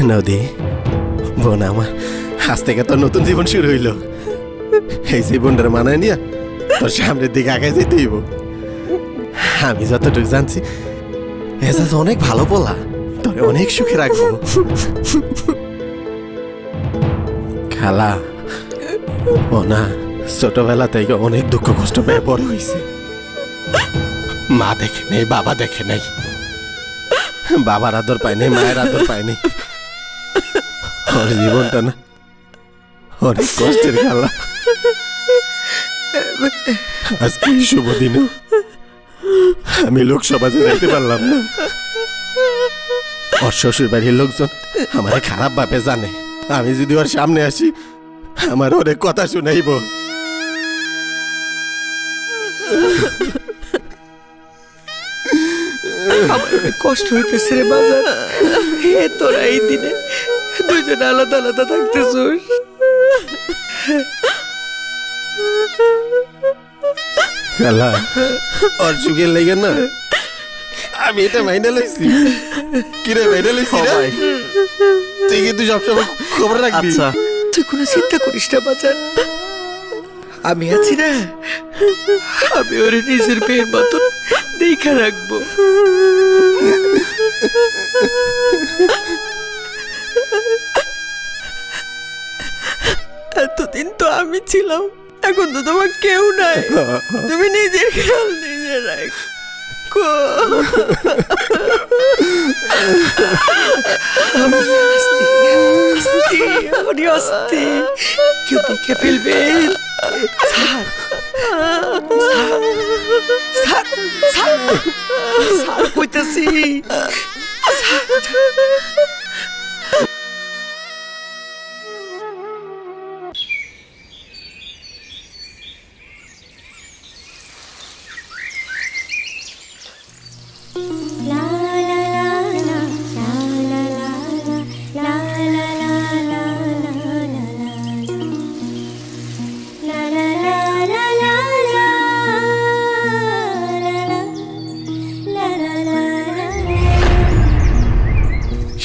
নদী, বোন আমার, আজ থেকে তোর নতুন জীবন শুরু হইল। এই জীবনটার মানায় নিয়ে তোর সামনের দিকে আগে যেতে হইব। আমি যতটুকু জানছি এজাজ অনেক ভালো বলা, তোরে অনেক সুখে রাখবো। খালা, ও না ছোটবেলা থেকে অনেক দুঃখ কষ্ট পেয়ে বড় হয়েছে। মা দেখে নেই, বাবা দেখে নেই, বাবার আদর পায়নি, মায়ের আদর পায়নি। ওর জীবনটা না অনেক কষ্টের। খালা, আজকে এই শুভ দিনে আমি লোকসভাতে যাইতে পারলাম না। ওর শ্বশুর বাড়ির লোকজন আমার খারাপ ভাবে জানে। আমি যদি ওর সামনে আসি আমার অনেক কথা শুনাইব। আমার অনেক কষ্ট হইতেছে রে বাজার। হে তোরা এই দিনে দুজন আলাদা আলাদা থাকতেছিস। খালা, ওর যুগের লেগে না আমি এটা মাইনে লইছি। কিরে মাইনে লইছি না? তুই কিন্তু সবসময় খবর রাখবি। তুই কোনো চিন্তা করিস না বাজার, আমি আছি না। আমি ওরে নিজের মেয়ের মতন দেখা রাখবো। এতদিন তো আমি ছিলাম, এখন তো তোমার কেউ নাই। তুমি নিজের খেয়াল নিজে রাখো। কেউ দেখে ফেলবে। কইতাছি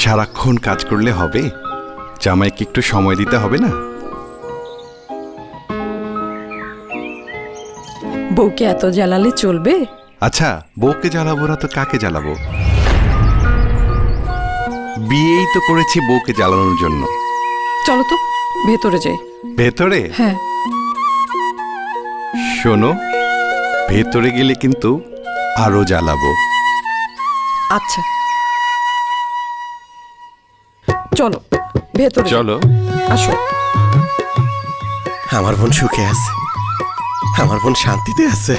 সারাক্ষণ কাজ করলে হবে? জামাইকে একটু সময় দিতে হবে না? বউকে এত জ্বালালে চলবে? আচ্ছা, বউকে জ্বালাবো না তো কাকে জ্বালাবো? বিয়েই তো করেছি বউকে জ্বালানোর জন্য। চলো তো ভেতরে যাই। ভেতরে? হ্যাঁ। শোনো, ভেতরে গেলে কিন্তু আরো জ্বালাবো। আচ্ছা চলো ভেতরে। চলো। আসো। আমার বোন সুখে আছে, আমার বোন শান্তিতে আছে।